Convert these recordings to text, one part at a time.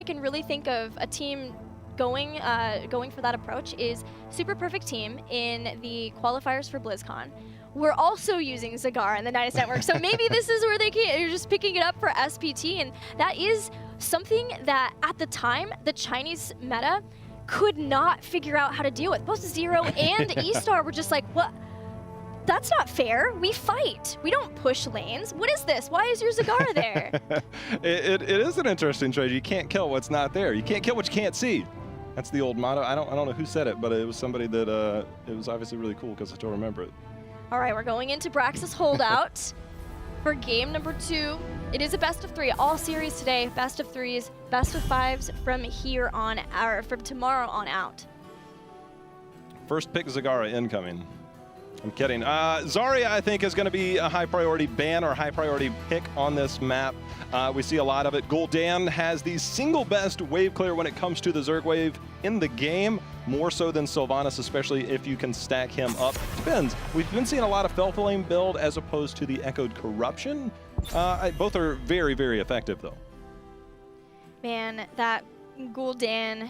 I can really think of a team going for that approach is Super Perfect Team in the qualifiers for BlizzCon. We're also using Zagara in the Dynasty Network, so maybe this is where they're just picking it up for SPT, and that is something that at the time the Chinese meta could not figure out how to deal with. Both Zero and eStar were just like, what? That's not fair. We fight. We don't push lanes. What is this? Why is your Zagara there? it is an interesting trade. You can't kill what's not there. You can't kill what you can't see. That's the old motto. I don't know who said it, but it was somebody that it was obviously really cool because I still remember it. All right, we're going into Braxis Holdout for game number 2. It is a best of 3. All series today, best of 3s, best of 5s from here on, or from tomorrow on out. First pick Zagara incoming. I'm kidding. Zarya, I think, is going to be a high priority ban or high priority pick on this map. We see a lot of it. Gul'dan has the single best wave clear when it comes to the Zerg wave in the game, more so than Sylvanas, especially if you can stack him up. Depends. We've been seeing a lot of Felflame build as opposed to the Echoed Corruption. Both are very, very effective, though. Man, that Gul'dan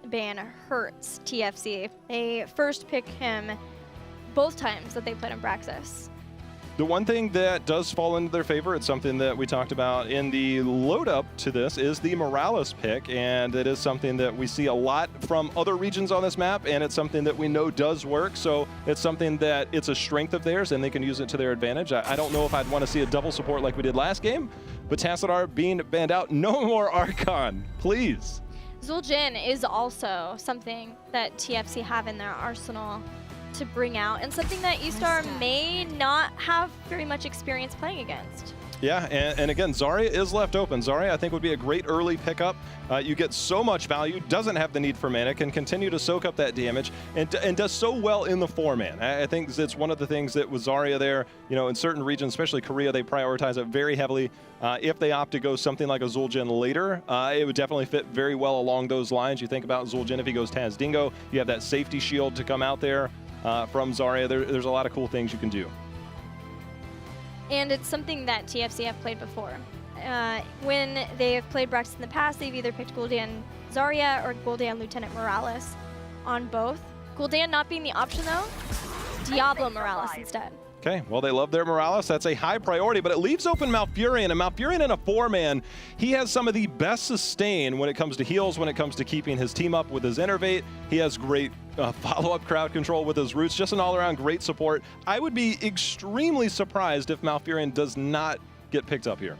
ban hurts TFC. They first pick him both times that they played in Braxis. The one thing that does fall into their favor, it's something that we talked about in the load up to this, is the Morales pick, and it is something that we see a lot from other regions on this map, and it's something that we know does work, so it's something that it's a strength of theirs and they can use it to their advantage. I don't know if I'd want to see a double support like we did last game, but Tassadar being banned out, no more Archon, please. Zul'jin is also something that TFC have in their arsenal to bring out, and something that eStar may not have very much experience playing against. Yeah, and again, Zarya is left open. Zarya, I think, would be a great early pickup. You get so much value, doesn't have the need for mana, can continue to soak up that damage, and does so well in the 4-man. I think it's one of the things that with Zarya there, you know, in certain regions, especially Korea, they prioritize it very heavily. If they opt to go something like a Zul'jin later, it would definitely fit very well along those lines. You think about Zul'jin if he goes Taz Dingo, you have that safety shield to come out there. From Zarya, there's a lot of cool things you can do. And it's something that TFC have played before. When they have played Braxis in the past, they've either picked Gul'dan Zarya or Gul'dan Lieutenant Morales on both. Gul'dan not being the option though, Diablo Morales instead. Okay, well, they love their Morales. That's a high priority, but it leaves open Malfurion, and Malfurion in a 4-man, he has some of the best sustain when it comes to heals, when it comes to keeping his team up with his Innervate. He has great follow-up crowd control with his roots, just an all-around great support. I would be extremely surprised if Malfurion does not get picked up here.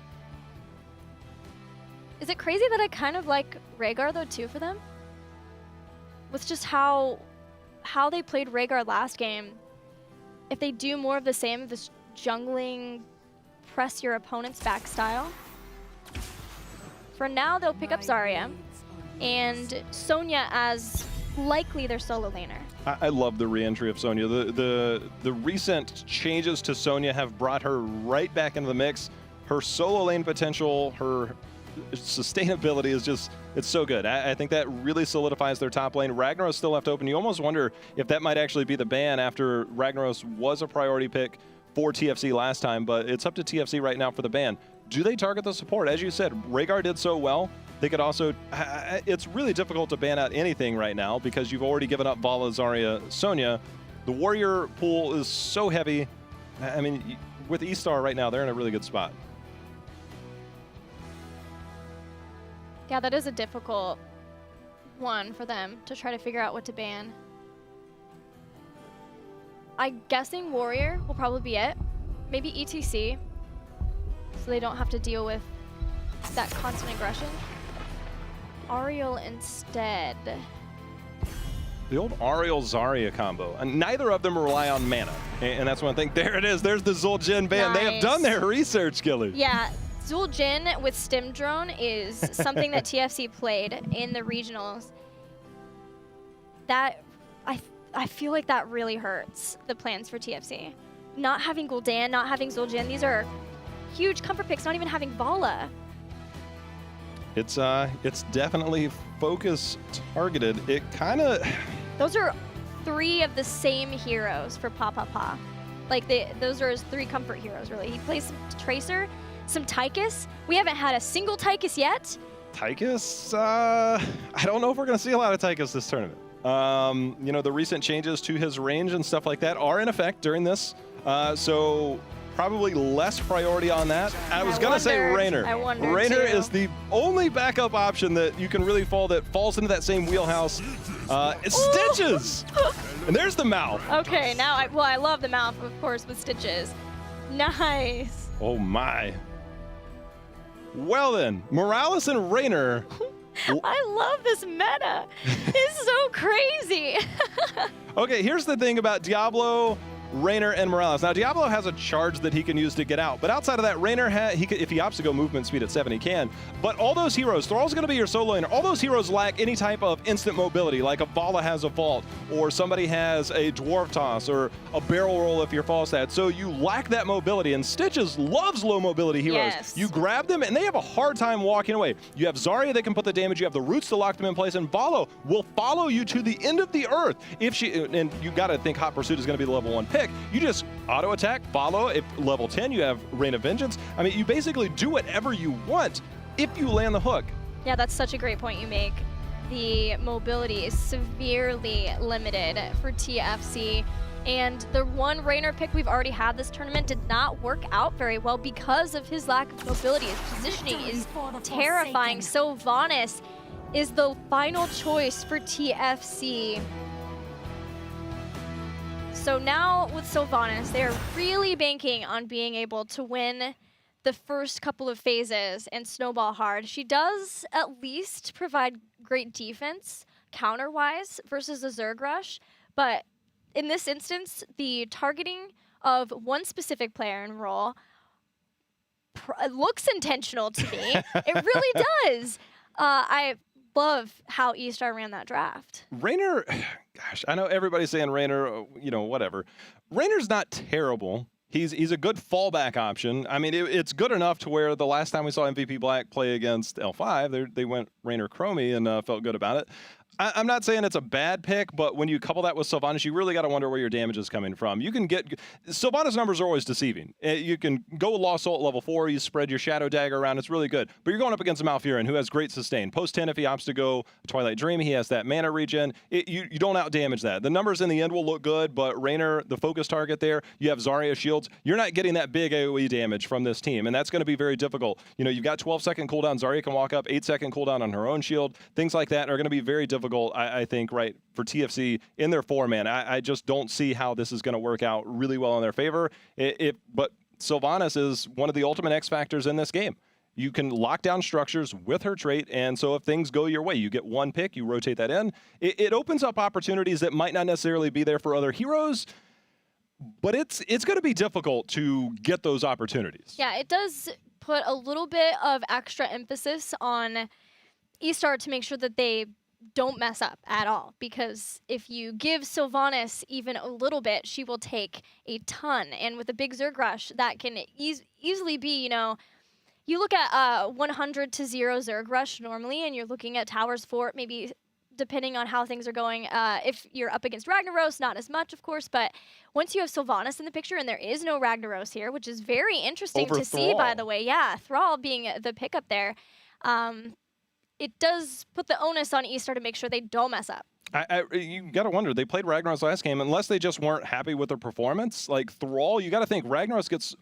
Is it crazy that I kind of like Rhaegar though too for them? With just how they played Rhaegar last game. If they do more of the same, this jungling, press your opponent's back style. For now, they'll pick up Zarya and Sonya as likely their solo laner. I love the re-entry of Sonya. The recent changes to Sonya have brought her right back into the mix. Her solo lane potential, her sustainability is just, it's so good. I think that really solidifies their top lane. Ragnaros still left open. You almost wonder if that might actually be the ban after Ragnaros was a priority pick for TFC last time, but it's up to TFC right now for the ban. Do they target the support? As you said, Rhaegar did so well. They could also, it's really difficult to ban out anything right now because you've already given up Vala, Zarya, Sonya. The warrior pool is so heavy. I mean, with eStar right now, they're in a really good spot. Yeah, that is a difficult one for them to try to figure out what to ban. I'm guessing Warrior will probably be it. Maybe ETC, so they don't have to deal with that constant aggression. Ariel instead. The old Ariel-Zarya combo. And neither of them rely on mana. And that's one thing. There it is. There's the Zul'jin ban. Nice. They have done their research, Gilly. Yeah. Zul'jin with Stim Drone is something that TFC played in the regionals. That, I feel like that really hurts the plans for TFC. Not having Gul'dan, not having Zul'jin, these are huge comfort picks, not even having Vala. It's definitely focus targeted. It kind of... Those are 3 of the same heroes for Papa. Like, those are his 3 comfort heroes, really. He plays some Tracer, some Tychus. We haven't had a single Tychus yet, Tychus, I don't know if we're going to see a lot of Tychus this tournament. You know, the recent changes to his range and stuff like that are in effect during this, so probably less priority on that. I was going to say Raynor. Raynor is the only backup option that you can really fall that falls into that same wheelhouse. It's Stitches! And there's the mouth. Okay, now, I love the mouth, of course, with Stitches. Nice. Oh my. Well then, Morales and Raynor. I love this meta. It's so crazy. Okay, here's the thing about Diablo, Raynor, and Morales. Now, Diablo has a charge that he can use to get out, but outside of that, Raynor, if he opts to go movement speed at 7, he can. But all those heroes, Thrall's going to be your solo laner. All those heroes lack any type of instant mobility, like a Vala has a vault, or somebody has a dwarf toss, or a barrel roll if you're false stat. So you lack that mobility, and Stitches loves low mobility heroes. Yes. You grab them, and they have a hard time walking away. You have Zarya that can put the damage, you have the roots to lock them in place, and Vala will follow you to the end of the earth. If she, and you got to think Hot Pursuit is going to be the level 1 pick. You just auto attack, follow. If level 10, you have Rain of Vengeance. I mean, you basically do whatever you want if you land the hook. Yeah, that's such a great point you make. The mobility is severely limited for TFC. And the one Raynor pick we've already had this tournament did not work out very well because of his lack of mobility. His positioning is terrifying. Sylvanas is the final choice for TFC. So now with Sylvanas, they're really banking on being able to win the first couple of phases and snowball hard. She does at least provide great defense counter-wise versus the Zerg Rush, but in this instance, the targeting of one specific player and role looks intentional to me. It really does. I love how eStar ran that draft. Raynor, gosh, I know everybody's saying Raynor, you know, whatever. Raynor's not terrible. He's a good fallback option. I mean, it's good enough to where the last time we saw MVP Black play against L5, they went Raynor Chromie and felt good about it. I'm not saying it's a bad pick, but when you couple that with Sylvanas, you really got to wonder where your damage is coming from. You can get Sylvanas numbers are always deceiving. You can go Lost Soul at level 4, you spread your Shadow Dagger around, it's really good. But you're going up against a Malfurion who has great sustain. Post 10, if he opts to go Twilight Dream, he has that mana regen. You don't out damage that. The numbers in the end will look good, but Raynor, the focus target there, you have Zarya shields. You're not getting that big AoE damage from this team, and that's going to be very difficult. You know, you've got 12-second cooldown. Zarya can walk up, 8-second cooldown on her own shield. Things like that are going to be very difficult, I think, right, for TFC in their 4-man. I just don't see how this is going to work out really well in their favor. But Sylvanas is one of the ultimate X factors in this game. You can lock down structures with her trait, and so if things go your way, you get one pick, you rotate that in. It opens up opportunities that might not necessarily be there for other heroes, but it's going to be difficult to get those opportunities. Yeah, it does put a little bit of extra emphasis on eStar to make sure that they don't mess up at all, because if you give Sylvanas even a little bit, she will take a ton. And with a big Zerg Rush, that can easily be, you know, you look at 100 to 0 Zerg Rush normally, and you're looking at Towers Fort, maybe depending on how things are going. If you're up against Ragnaros, not as much, of course, but once you have Sylvanas in the picture, and there is no Ragnaros here, which is very interesting to see, by the way. Yeah, Thrall being the pickup there. It does put the onus on eStar to make sure they don't mess up. You got to wonder, they played Ragnaros last game, unless they just weren't happy with their performance. Like Thrall, you got to think Ragnaros gets...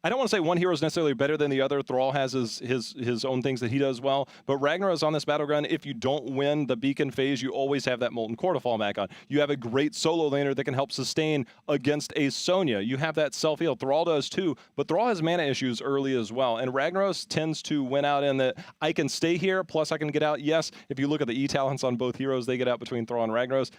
I don't want to say one hero is necessarily better than the other. Thrall has his own things that he does well. But Ragnaros on this battleground, if you don't win the beacon phase, you always have that Molten Core to fall back on. You have a great solo laner that can help sustain against a Sonya. You have that self-heal. Thrall does too, but Thrall has mana issues early as well. And Ragnaros tends to win out in that I can stay here, plus I can get out. Yes, if you look at the E-talents on both heroes, they get out between Thrall and Ragnaros.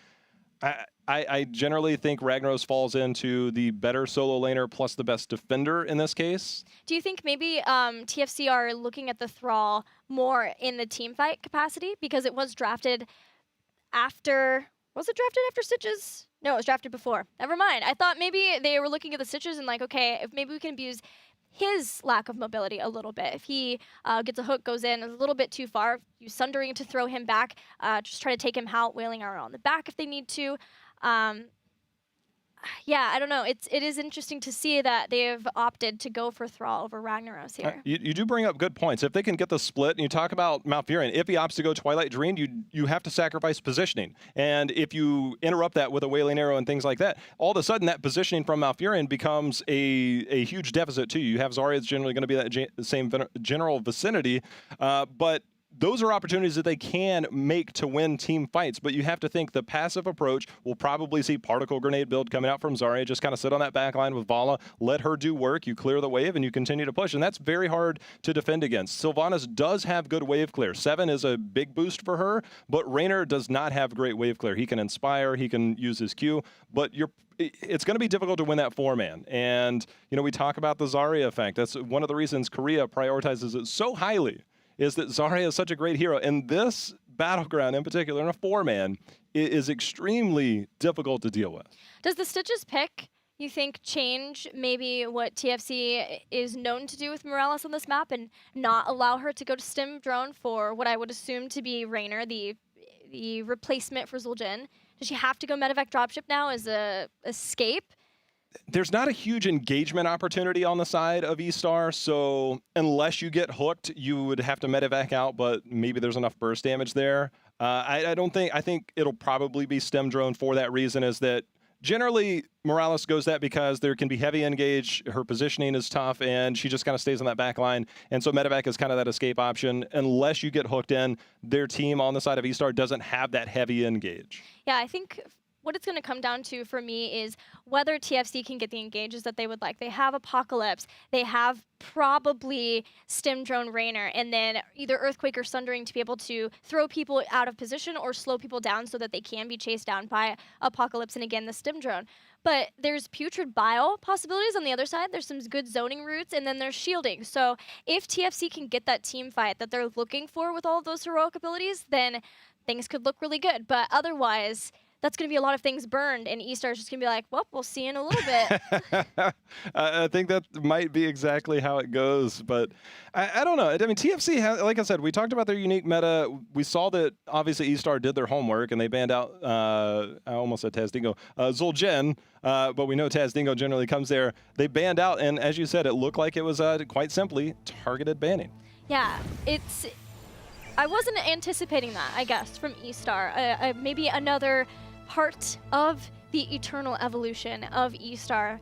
I generally think Ragnaros falls into the better solo laner plus the best defender in this case. Do you think maybe TFC are looking at the Thrall more in the team fight capacity? Because it was drafted after... Was it drafted after Stitches? No, it was drafted before. Never mind. I thought maybe they were looking at the Stitches and like, okay, if maybe we can abuse his lack of mobility a little bit. If he gets a hook, goes in a little bit too far, use Sundering to throw him back, just try to take him out, wailing around on the back if they need to. Yeah, I don't know. It is interesting to see that they have opted to go for Thrall over Ragnaros here. You do bring up good points. If they can get the split, and you talk about Mount Varian, if he opts to go Twilight Dream, you have to sacrifice positioning. And if you interrupt that with a Wailing Arrow and things like that, all of a sudden that positioning from Mount Varian becomes a huge deficit to you. You have Zarya is generally going to be that same general vicinity, but those are opportunities that they can make to win team fights, but you have to think the passive approach will probably see particle grenade build coming out from Zarya. Just kind of sit on that back line with Vala, let her do work, you clear the wave, and you continue to push, and that's very hard to defend against. Sylvanas does have good wave clear. 7 is a big boost for her, but Raynor does not have great wave clear. He can inspire, he can use his Q, but it's going to be difficult to win that 4-man. And, we talk about the Zarya effect. That's one of the reasons Korea prioritizes it so highly, is that Zarya is such a great hero. And this battleground in particular, in a 4-man, is extremely difficult to deal with. Does the Stitches pick, you think, change maybe what TFC is known to do with Morales on this map and not allow her to go to Stim Drone for what I would assume to be Raynor, the replacement for Zul'jin? Does she have to go medevac dropship now as a escape? There's not a huge engagement opportunity on the side of eStar, so unless you get hooked, you would have to medevac out, but maybe there's enough burst damage there. I think it'll probably be Stim Drone for that reason, is that generally Morales goes that because there can be heavy engage, her positioning is tough, and she just kind of stays on that back line. And so medevac is kind of that escape option. Unless you get hooked in, their team on the side of eStar doesn't have that heavy engage. Yeah, I think what it's going to come down to for me is whether TFC can get the engages that they would like. They have Apocalypse. They have probably Stim Drone Raynor, and then either Earthquake or Sundering to be able to throw people out of position or slow people down so that they can be chased down by Apocalypse and, again, the Stim Drone. But there's Putrid Bile possibilities on the other side. There's some good zoning routes, and then there's shielding. So if TFC can get that team fight that they're looking for with all of those heroic abilities, then things could look really good. But otherwise, that's going to be a lot of things burned, and eStar's just going to be like, well, we'll see in a little bit. I think that might be exactly how it goes, but I don't know. I mean, TFC, like I said, we talked about their unique meta. We saw that, obviously, eStar did their homework, and they banned out, I almost said Tazdingo, Zul'jin, but we know Tazdingo generally comes there. They banned out, and as you said, it looked like it was quite simply targeted banning. Yeah, I wasn't anticipating that, I guess, from eStar. Maybe another part of the eternal evolution of eStar.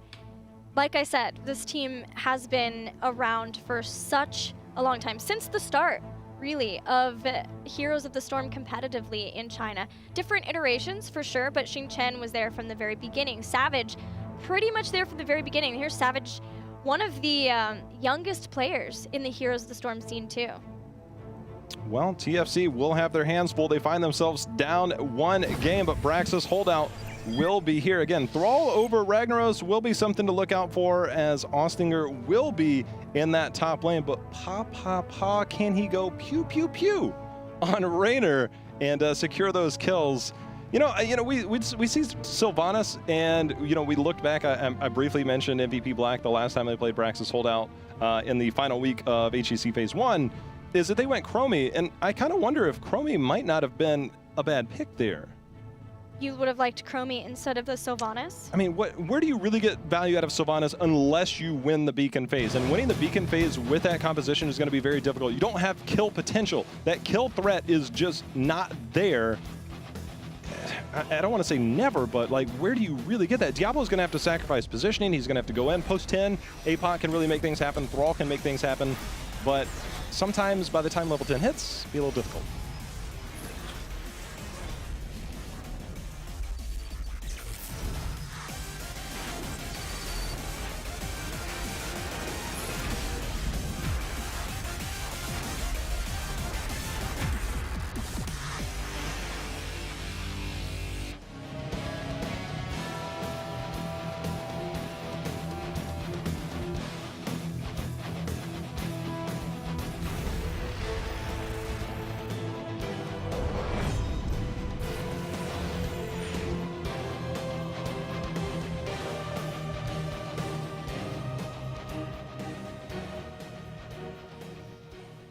Like I said, this team has been around for such a long time, since the start, really, of Heroes of the Storm competitively in China. Different iterations, for sure, but Xing Chen was there from the very beginning. Savage, pretty much there from the very beginning. Here's Savage, one of the youngest players in the Heroes of the Storm scene, too. Well, TFC will have their hands full. They find themselves down 1 game, but Braxis holdout will be here. Again, Thrall over Ragnaros will be something to look out for, as Ostinger will be in that top lane. But can he go pew, pew, pew on Raynor and secure those kills? We see Sylvanas, and we looked back. I briefly mentioned MVP Black the last time they played Braxis holdout in the final week of HGC Phase 1. Is that they went Chromie, and I kind of wonder if Chromie might not have been a bad pick there. You would have liked Chromie instead of the Sylvanas? I mean, where do you really get value out of Sylvanas unless you win the Beacon phase? And winning the Beacon phase with that composition is going to be very difficult. You don't have kill potential. That kill threat is just not there. I don't want to say never, but where do you really get that? Diablo's going to have to sacrifice positioning. He's going to have to go in. Post 10, APOC can really make things happen. Thrall can make things happen. But sometimes by the time level 10 hits, it'll be a little difficult.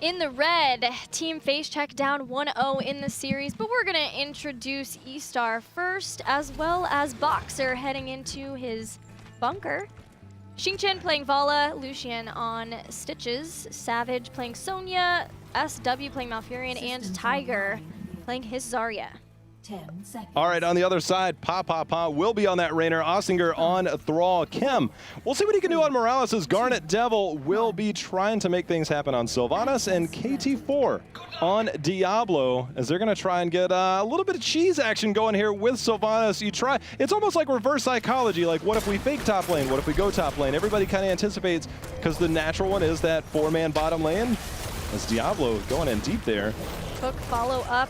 In the red, Team Face Check down 1-0 in the series, but we're gonna introduce eStar first, as well as Boxer heading into his bunker. Xingchen playing Vala, Lucian on Stitches, Savage playing Sonya, SW playing Malfurion, and Tiger playing his Zarya. 10 seconds. All right, on the other side, Pa will be on that Rainer. Ossinger on Thrall. Kim, we'll see what he can do on Morales. Garnet Devil will be trying to make things happen on Sylvanas, and KT4 on Diablo, as they're going to try and get a little bit of cheese action going here with Sylvanas. It's almost like reverse psychology, like what if we fake top lane, what if we go top lane? Everybody kind of anticipates, because the natural one is that 4-man bottom lane, as Diablo going in deep there. Hook follow up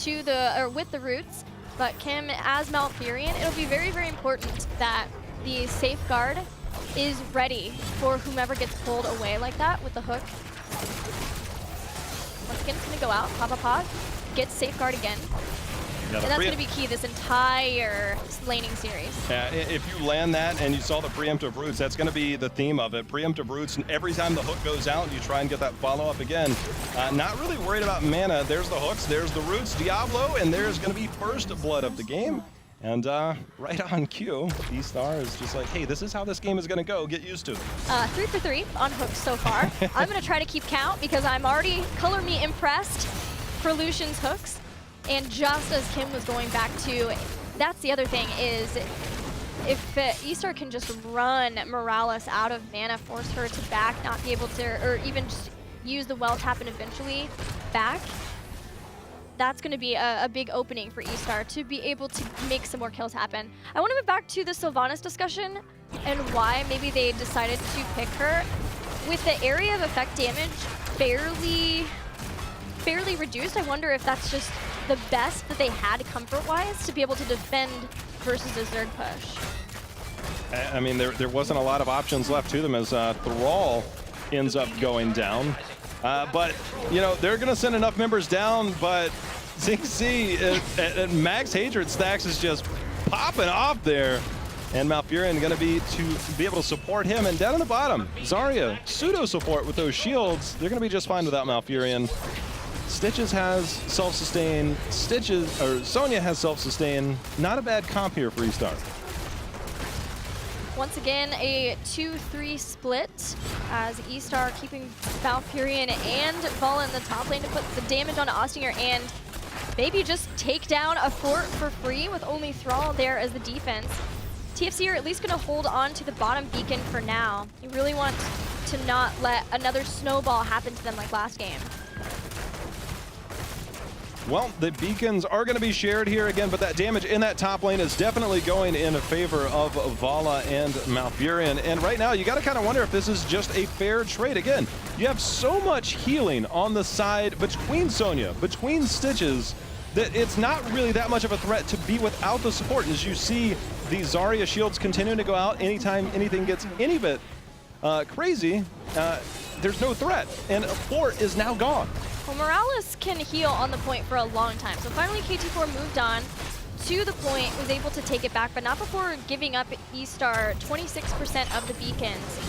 with the roots, but Kim as Malfurion, it'll be very, very important that the safeguard is ready for whomever gets pulled away like that with the hook. Once again, it's gonna go out, Pa, gets safeguard again. Yeah, And that's gonna be key this entire laning series. Yeah, if you land that and you saw the preemptive roots, that's going to be the theme of it. Preemptive roots, and every time the hook goes out, you try and get that follow-up again. Not really worried about mana. There's the hooks, there's the roots, Diablo, and there's going to be first blood of the game. And right on cue, eStar is just like, hey, this is how this game is going to go. Get used to it. 3 for 3 on hooks so far. I'm going to try to keep count because I'm already color me impressed for Lucian's hooks. And just as Kim was going back to, that's the other thing is, if eStar can just run Morales out of mana, force her to back, not be able to, or even just use the well tap and eventually back, that's going to be a big opening for eStar to be able to make some more kills happen. I want to move back to the Sylvanas discussion and why maybe they decided to pick her. With the area of effect damage fairly reduced, I wonder if that's just the best that they had comfort-wise to be able to defend versus a Zerg push. I mean, there wasn't a lot of options left to them as Thrall ends up going down. But, you know, they're going to send enough members down, but Xingzi at max hatred stacks is just popping off there. And Malfurion going to be able to support him. And down on the bottom, Zarya, pseudo support with those shields. They're going to be just fine without Malfurion. Stitches has self-sustain. Sonya has self-sustain. Not a bad comp here for eStar. Once again, a 2-3 split as eStar keeping Malfurion and Vala in the top lane to put the damage on Ostinger and maybe just take down a fort for free with only Thrall there as the defense. TFC are at least going to hold on to the bottom beacon for now. You really want to not let another snowball happen to them like last game. Well, the beacons are going to be shared here again, but that damage in that top lane is definitely going in favor of Vala and Malfurion. And right now, you got to kind of wonder if this is just a fair trade. Again, you have so much healing on the side between Sonya, between Stitches, that it's not really that much of a threat to be without the support. As you see the Zarya shields continuing to go out anytime anything gets any bit crazy, there's no threat. And a fort is now gone. Well, Morales can heal on the point for a long time. So finally, KT4 moved on to the point, was able to take it back, but not before giving up eStar 26% of the beacons.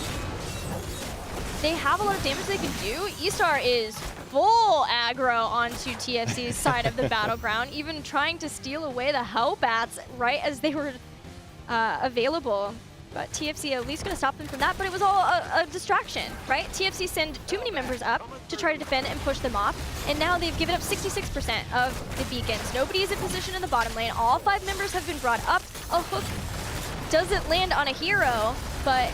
They have a lot of damage they can do. eStar is full aggro onto TFC's side of the battleground, even trying to steal away the Hellbats right as they were available. But TFC at least going to stop them from that, but it was all a distraction, right? TFC send too many members up to try to defend and push them off, and now they've given up 66% of the beacons. Nobody is in position in the bottom lane. All 5 members have been brought up. A hook doesn't land on a hero, but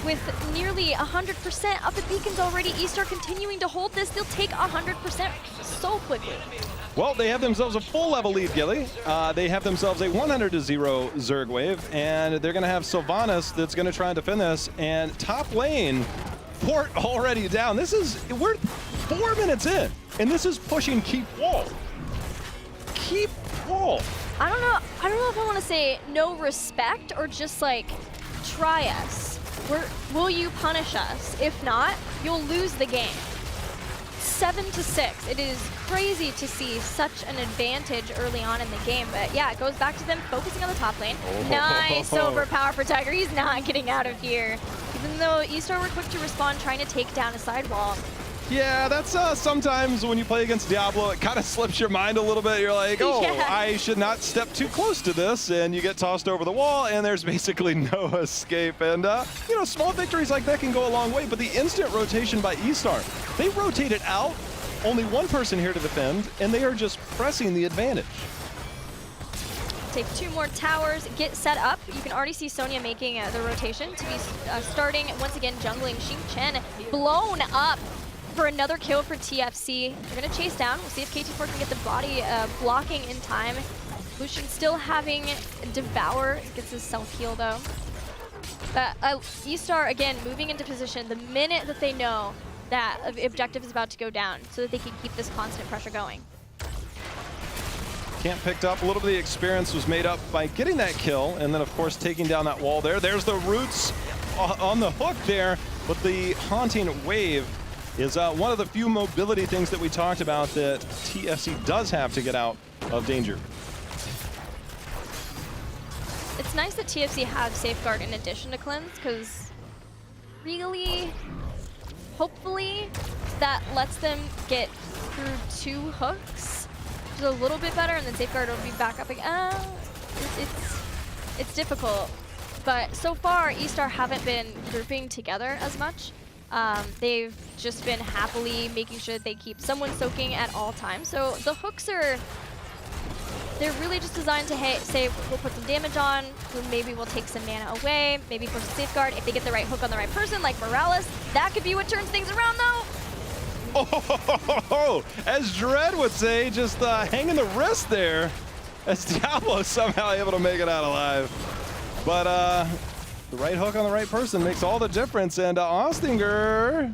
with nearly 100% of the beacons already, eStar continuing to hold this, they'll take 100% so quickly. Well, they have themselves a full level lead, Gilly. They have themselves a 100-0 Zerg wave, and they're going to have Sylvanas that's going to try and defend this. And top lane, fort already down. We're 4 minutes in, and this is pushing keep wall. Keep wall. I don't know if I want to say no respect or just like try us. Will you punish us? If not, you'll lose the game. 7-6. It is crazy to see such an advantage early on in the game, but yeah, it goes back to them focusing on the top lane. Nice overpower for Tiger. He's not getting out of here. Even though eStar were quick to respond, trying to take down a sidewall. Yeah, that's sometimes when you play against Diablo, it kind of slips your mind a little bit. You're like, oh, Yeah. I should not step too close to this, and you get tossed over the wall, and there's basically no escape. And, you know, small victories like that can go a long way, but the instant rotation by eStar, they rotated out, only one person here to defend, and they are just pressing the advantage. Take 2 more towers, get set up. You can already see Sonya making the rotation to be starting, once again, jungling Xing Chen. Blown up for another kill for TFC. They're going to chase down. We'll see if KT4 can get the body blocking in time. Lucian still having Devour. Gets his self-heal, though. eStar, again, moving into position the minute that they know that the objective is about to go down so that they can keep this constant pressure going. Camp picked up. A little bit of the experience was made up by getting that kill, and then, of course, taking down that wall there. There's the roots on the hook there, but the haunting wave is one of the few mobility things that we talked about that TFC does have to get out of danger. It's nice that TFC have Safeguard in addition to Cleanse, because really, hopefully, that lets them get through 2 hooks, which is a little bit better, and then Safeguard will be back up again. It's difficult, but so far, eStar haven't been grouping together as much. They've just been happily making sure that they keep someone soaking at all times. So the hooks they're really just designed to say, we'll put some damage on, maybe we'll take some mana away, maybe for some Safeguard. If they get the right hook on the right person, like Morales, that could be what turns things around, though. Oh, as Dread would say, just hanging the wrist there, as Diablo somehow able to make it out alive. But the right hook on the right person makes all the difference, and Ostinger,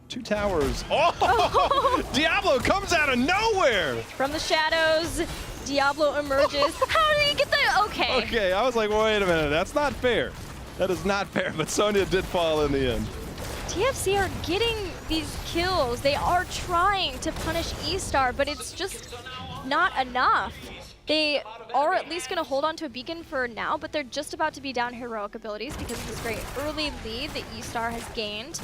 2 towers. Oh, Diablo comes out of nowhere! From the shadows, Diablo emerges. How did he get that? Okay. Okay, I was like, wait a minute, that's not fair. That is not fair, but Sonya did fall in the end. TFC are getting these kills. They are trying to punish eStar, but it's just not enough. They are at least going to hold on to a beacon for now, but they're just about to be down heroic abilities because of this great early lead that eStar has gained.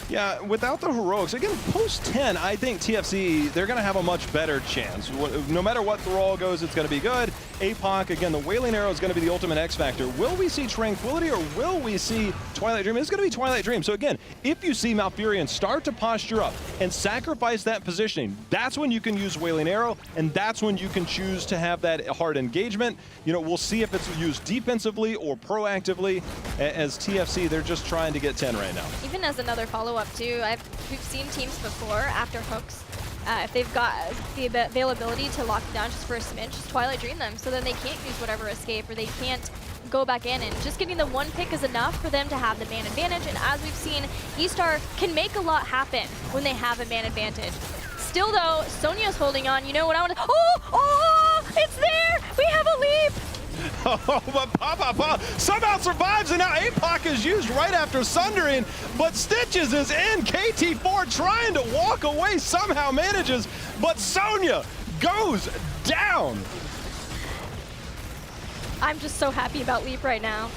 Yeah, without the heroics, again, post 10, I think TFC, they're going to have a much better chance. No matter what Thrall goes, it's going to be good. APOC, again, the Wailing Arrow is going to be the ultimate X factor. Will we see Tranquility or will we see Twilight Dream? It's going to be Twilight Dream. So again, if you see Malfurion start to posture up and sacrifice that positioning, that's when you can use Wailing Arrow, and that's when you can choose to have that hard engagement. You know, we'll see if it's used defensively or proactively. As TFC, they're just trying to get 10 right now. Even as another follow-up too, we've seen teams before after hooks, if they've got the availability to lock it down just for a smidge, just Twilight Dream them, so then they can't use whatever escape or they can't go back in, and just getting the 1 pick is enough for them to have the man advantage. And as we've seen, eStar can make a lot happen when they have a man advantage. Still though, Sonya's holding on. You know what I want to, oh, it's there! We have a leap! Oh, but Papa somehow survives, and now APOC is used right after Sundering, but Stitches is in. KT4 trying to walk away, somehow manages, but Sonya goes down. I'm just so happy about Leap right now.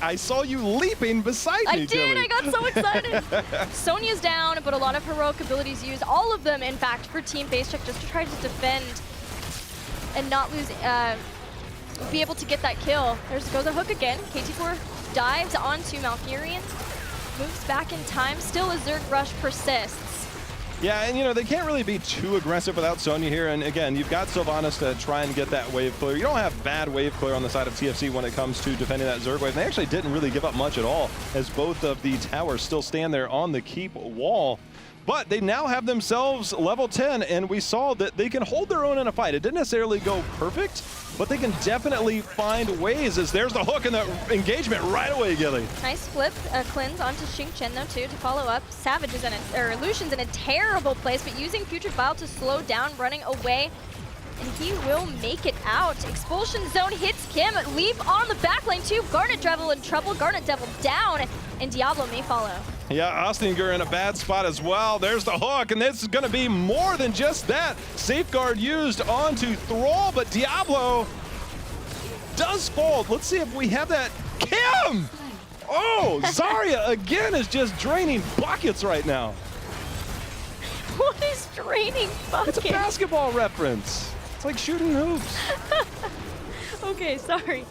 I saw you leaping beside me, I did, Tilly. I got so excited. Sonya's down, but a lot of heroic abilities used. All of them, in fact, for Team Base Check, just to try to defend and not lose, be able to get that kill. There goes a hook again. KT4 dives onto Malfurion, moves back in time. Still a Zerg rush persists. Yeah, and you know, they can't really be too aggressive without Sonya here. And again, you've got Sylvanas to try and get that wave clear. You don't have bad wave clear on the side of TFC when it comes to defending that Zerg wave. And they actually didn't really give up much at all, as both of the towers still stand there on the keep wall. But they now have themselves level 10, and we saw that they can hold their own in a fight. It didn't necessarily go perfect, but they can definitely find ways, as there's the hook and the engagement right away, Gilly. Nice flip, cleanse onto Xing Chen though too to follow up. Savage is Lucian's in a terrible place, but using Putrid Bile to slow down, running away. And he will make it out. Expulsion Zone hits Kim. Leap on the backline too. Garnet Devil in trouble. Garnet Devil down. And Diablo may follow. Yeah, Ostinger in a bad spot as well. There's the hook, and this is going to be more than just that. Safeguard used onto Thrall, but Diablo does fall. Let's see if we have that. Kim! Oh, Zarya again is just draining buckets right now. What is draining buckets? It's a basketball reference. It's like shooting hoops. Okay, sorry.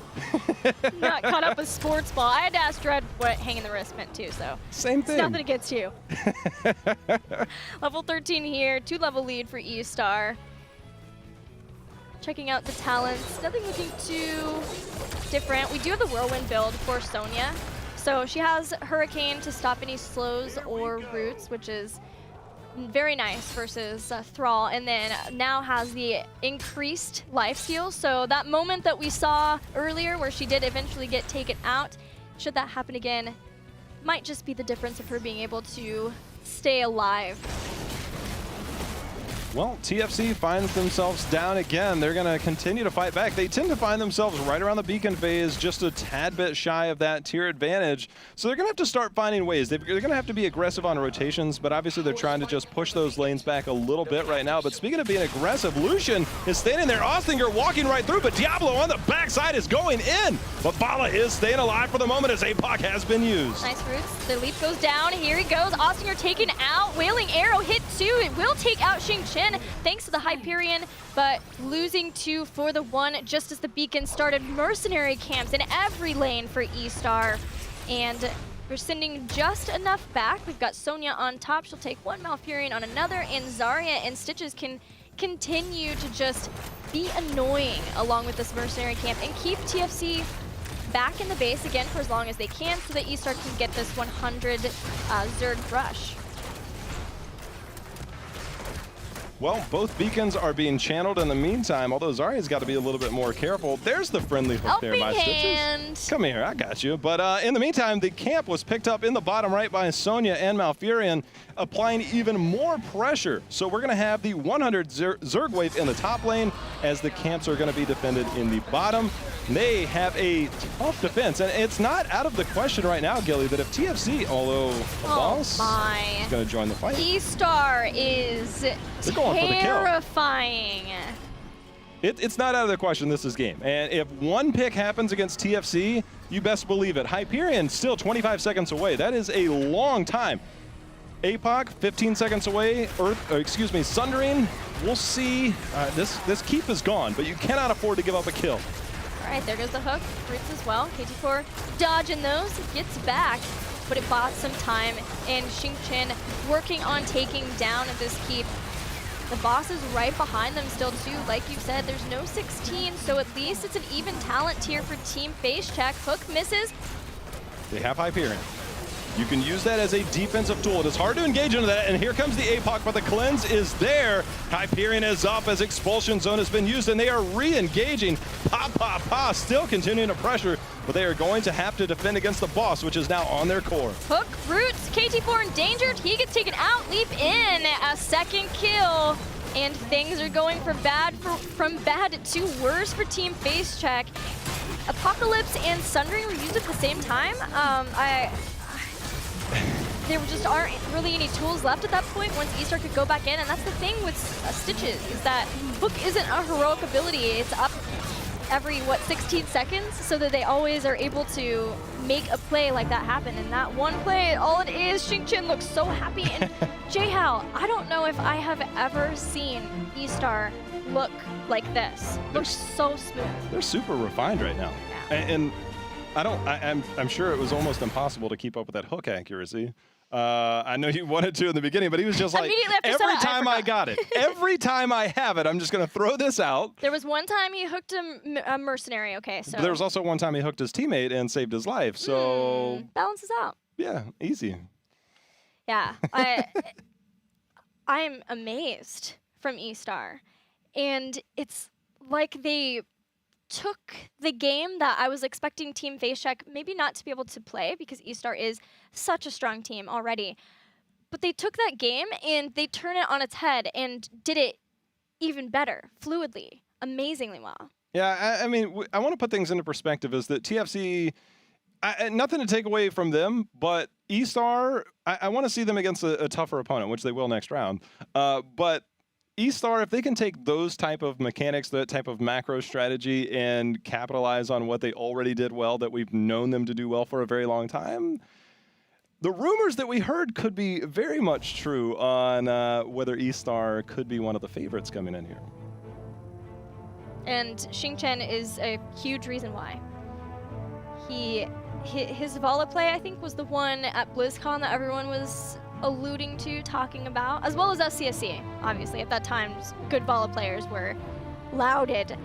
Not caught up with sports ball. I had to ask Dread what hanging the wrist meant too, so. Same thing. It's nothing against you. Level 13 here, 2-level lead for eStar. Checking out the talents, nothing looking too different. We do have the Whirlwind build for Sonya. So she has Hurricane to stop any slows or roots, which is very nice versus Thrall, and then now has the increased life steal. So that moment that we saw earlier where she did eventually get taken out, should that happen again, might just be the difference of her being able to stay alive. Well, TFC finds themselves down again. They're going to continue to fight back. They tend to find themselves right around the beacon phase, just a tad bit shy of that tier advantage. So they're going to have to start finding ways. They're going to have to be aggressive on rotations, but obviously they're trying to just push those lanes back a little bit right now. But speaking of being aggressive, Lucian is standing there. Ostinger walking right through, but Diablo on the backside is going in. But Bala is staying alive for the moment as APOC has been used. Nice roots. The leap goes down. Here he goes. Ostinger taken out. Wailing Arrow hit 2. It will take out Xingqian thanks to the Hyperion, but losing 2 for the 1 just as the beacon started. Mercenary camps in every lane for eStar, and we're sending just enough back. We've got Sonya on top. She'll take 1 Malfurion on another, and Zarya and Stitches can continue to just be annoying along with this mercenary camp and keep TFC back in the base again for as long as they can so that eStar can get this 100 Zerg rush. Well, both beacons are being channeled in the meantime, although Zarya's got to be a little bit more careful. There's the friendly hook there by Stitches. Come here, I got you. But in the meantime, the camp was picked up in the bottom right by Sonya and Malfurion, applying even more pressure. So we're going to have the 100 Zerg wave in the top lane as the camps are going to be defended in the bottom. They have a tough defense, and it's not out of the question right now, Gilly, that if TFC, although a boss is going to join the fight. eStar is terrifying. It's not out of the question this is game. And if one pick happens against TFC, you best believe it. Hyperion still 25 seconds away. That is a long time. APOC 15 seconds away. Sundering. We'll see. This keep is gone, but you cannot afford to give up a kill. All right, there goes the hook. Roots as well. KT4 dodging those. Gets back, but it bought some time. And Xingqian working on taking down this keep. The boss is right behind them still too. Like you said, there's no 16, so at least it's an even talent tier for Team Face Check. Hook misses. They have Hyperion. You can use that as a defensive tool. It is hard to engage into that, and here comes the APOC, but the cleanse is there. Hyperion is up as Expulsion Zone has been used, and they are re-engaging. Pa, still continuing to pressure, but they are going to have to defend against the boss, which is now on their core. Hook, Roots, KT4 endangered. He gets taken out, leap in, a second kill. And things are going from bad to worse for Team Face Check. Apocalypse and Sundering were used at the same time. There just aren't really any tools left at that point once eStar could go back in, and that's the thing with Stitches, is that Hook isn't a heroic ability. It's up every, 16 seconds, so that they always are able to make a play like that happen. And that one play, all it is, Xingqian looks so happy. And J-Hal, I don't know if I have ever seen eStar look like this. Looks so smooth. They're super refined right now. Yeah. And I'm sure it was almost impossible to keep up with that hook accuracy. I know you wanted to in the beginning, but he was just like, every time I got it, every time I have it, I'm just going to throw this out. There was one time he hooked a mercenary, okay, so. But there was also one time he hooked his teammate and saved his life, so. Balances out. Yeah, easy. Yeah, I'm amazed from eStar. And it's like they took the game that I was expecting Team Face Check maybe not to be able to play, because eStar is such a strong team already. But they took that game and they turned it on its head and did it even better, fluidly, amazingly well. Yeah, I mean, I want to put things into perspective is that TFC, nothing to take away from them, but eStar, I want to see them against a tougher opponent, which they will next round. But eStar, if they can take those type of mechanics, that type of macro strategy, and capitalize on what they already did well, that we've known them to do well for a very long time, the rumors that we heard could be very much true on whether eStar could be one of the favorites coming in here. And Xingchen is a huge reason why. His Vala play, I think, was the one at BlizzCon that everyone was alluding to, talking about, as well as SCSC. Obviously, at that time, good Vala players were lauded.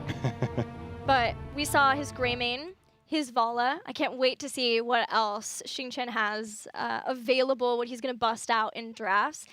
But we saw his Greymane, his Vala. I can't wait to see what else Xingchen has available, what he's going to bust out in drafts.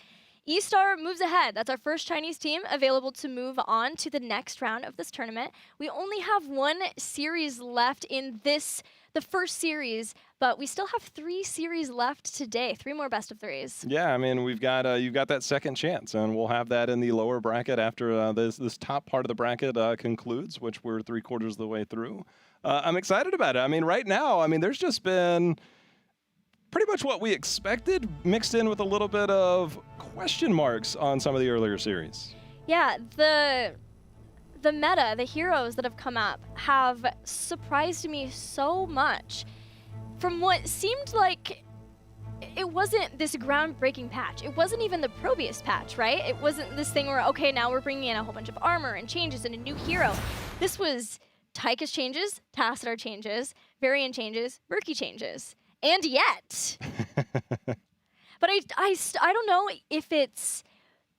eStar moves ahead. That's our first Chinese team available to move on to the next round of this tournament. We only have one series left in the first series, but we still have 3 series left today, 3 more best of 3s. Yeah, I mean, you've got that second chance, and we'll have that in the lower bracket after this top part of the bracket concludes, which we're 3/4 of the way through. I'm excited about it. I mean, right now, there's just been pretty much what we expected, mixed in with a little bit of question marks on some of the earlier series. Yeah, the meta, the heroes that have come up have surprised me so much. From what seemed like it wasn't this groundbreaking patch. It wasn't even the Probius patch, right? It wasn't this thing where, okay, now we're bringing in a whole bunch of armor and changes and a new hero. This was Tychus changes, Tassadar changes, Varian changes, Murky changes. And yet, but I don't know if it's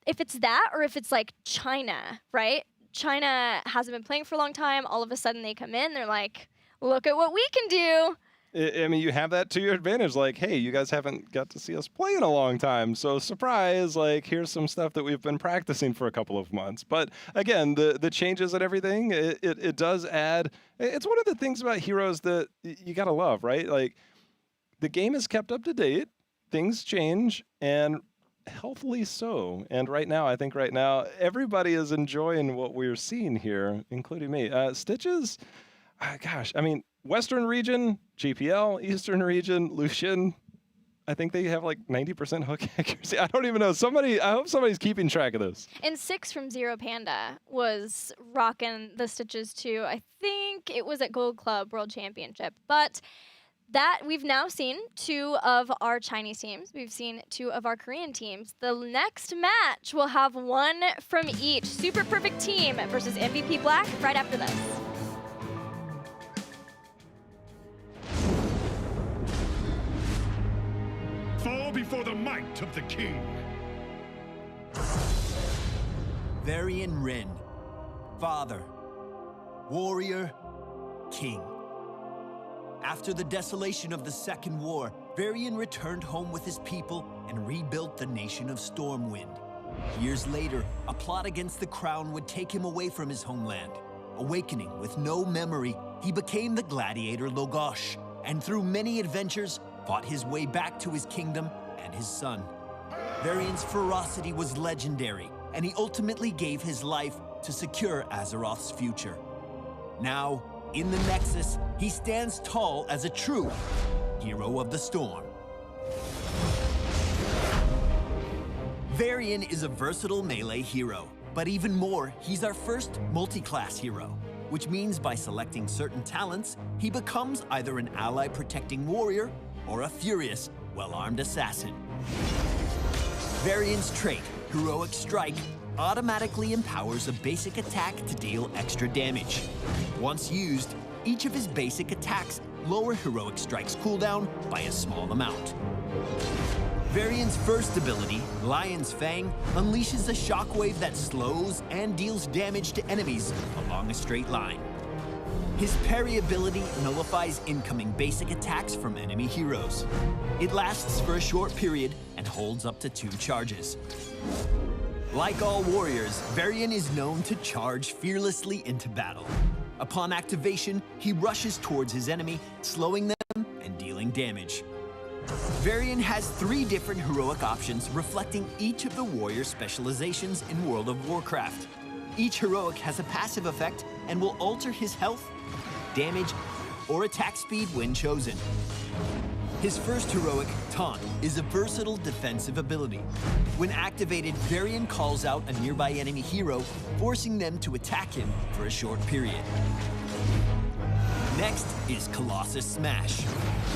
that or if it's like China, right? China hasn't been playing for a long time. All of a sudden they come in, they're like, look at what we can do. I mean, you have that to your advantage. Like, hey, you guys haven't got to see us play in a long time. So surprise, like, here's some stuff that we've been practicing for a couple of months. But again, the changes and everything, it does add. It's one of the things about heroes that you got to love, right? Like, the game is kept up to date. Things change, and healthily so. And I think right now, everybody is enjoying what we're seeing here, including me. Stitches, gosh, I mean, Western region, GPL, Eastern region, Lucian, I think they have like 90% hook accuracy. I don't even know. I hope somebody's keeping track of this. And 6 from Zero Panda was rocking the Stitches too. I think it was at Gold Club World Championship. But that we've now seen 2 of our Chinese teams. We've seen 2 of our Korean teams. The next match will have 1 from each. Super Perfect Team versus MVP Black right after this. Fall before the might of the king. Varian Rin, father, warrior, king. After the desolation of the Second War, Varian returned home with his people and rebuilt the nation of Stormwind. Years later, a plot against the crown would take him away from his homeland. Awakening with no memory, he became the gladiator Logosh, and through many adventures, fought his way back to his kingdom and his son. Varian's ferocity was legendary, and he ultimately gave his life to secure Azeroth's future. Now, in the Nexus, he stands tall as a true hero of the storm. Varian is a versatile melee hero, but even more, he's our first multi-class hero, which means by selecting certain talents, he becomes either an ally-protecting warrior or a furious, well-armed assassin. Varian's trait, Heroic Strike, automatically empowers a basic attack to deal extra damage. Once used, each of his basic attacks lower Heroic Strike's cooldown by a small amount. Varian's first ability, Lion's Fang, unleashes a shockwave that slows and deals damage to enemies along a straight line. His parry ability nullifies incoming basic attacks from enemy heroes. It lasts for a short period and holds up to 2 charges. Like all warriors, Varian is known to charge fearlessly into battle. Upon activation, he rushes towards his enemy, slowing them and dealing damage. Varian has 3 different heroic options reflecting each of the warrior specializations in World of Warcraft. Each heroic has a passive effect and will alter his health, damage, or attack speed when chosen. His first heroic, Taunt, is a versatile defensive ability. When activated, Varian calls out a nearby enemy hero, forcing them to attack him for a short period. Next is Colossus Smash.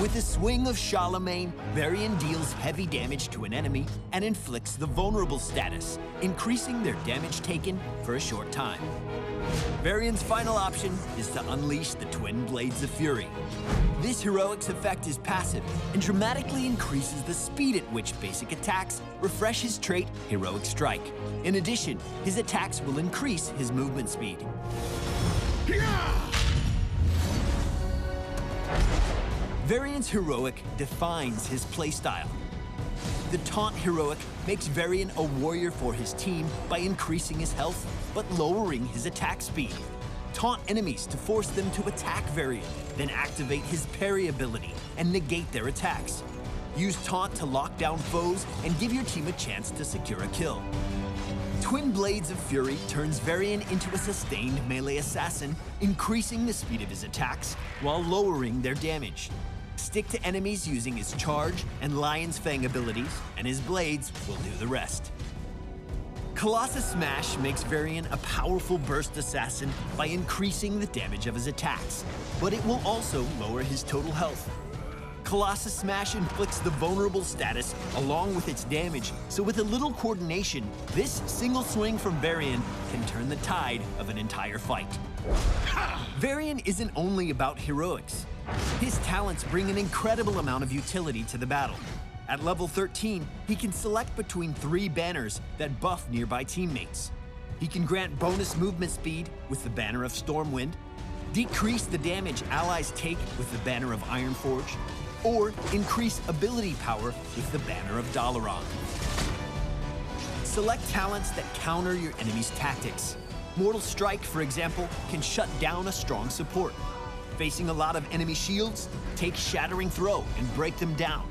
With a swing of Charlemagne, Varian deals heavy damage to an enemy and inflicts the vulnerable status, increasing their damage taken for a short time. Varian's final option is to unleash the Twin Blades of Fury. This heroic's effect is passive and dramatically increases the speed at which basic attacks refresh his trait Heroic Strike. In addition, his attacks will increase his movement speed. Varian's heroic defines his playstyle. The Taunt heroic makes Varian a warrior for his team by increasing his health, but lowering his attack speed. Taunt enemies to force them to attack Varian, then activate his parry ability and negate their attacks. Use Taunt to lock down foes and give your team a chance to secure a kill. Twin Blades of Fury turns Varian into a sustained melee assassin, increasing the speed of his attacks while lowering their damage. Stick to enemies using his Charge and Lion's Fang abilities, and his blades will do the rest. Colossus Smash makes Varian a powerful burst assassin by increasing the damage of his attacks, but it will also lower his total health. Colossus Smash inflicts the vulnerable status along with its damage, so with a little coordination, this single swing from Varian can turn the tide of an entire fight. Varian isn't only about heroics. His talents bring an incredible amount of utility to the battle. At level 13, he can select between 3 banners that buff nearby teammates. He can grant bonus movement speed with the banner of Stormwind, decrease the damage allies take with the banner of Ironforge, or increase ability power with the banner of Dalaran. Select talents that counter your enemy's tactics. Mortal Strike, for example, can shut down a strong support. Facing a lot of enemy shields, take Shattering Throw and break them down.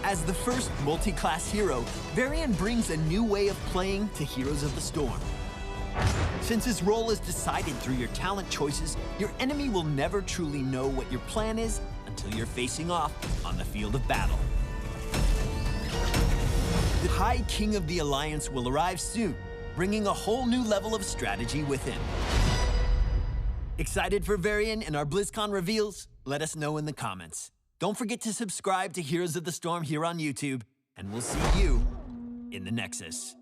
As the first multi-class hero, Varian brings a new way of playing to Heroes of the Storm. Since his role is decided through your talent choices, your enemy will never truly know what your plan is until you're facing off on the field of battle. The High King of the Alliance will arrive soon, bringing a whole new level of strategy with him. Excited for Varian and our BlizzCon reveals? Let us know in the comments. Don't forget to subscribe to Heroes of the Storm here on YouTube, and we'll see you in the Nexus.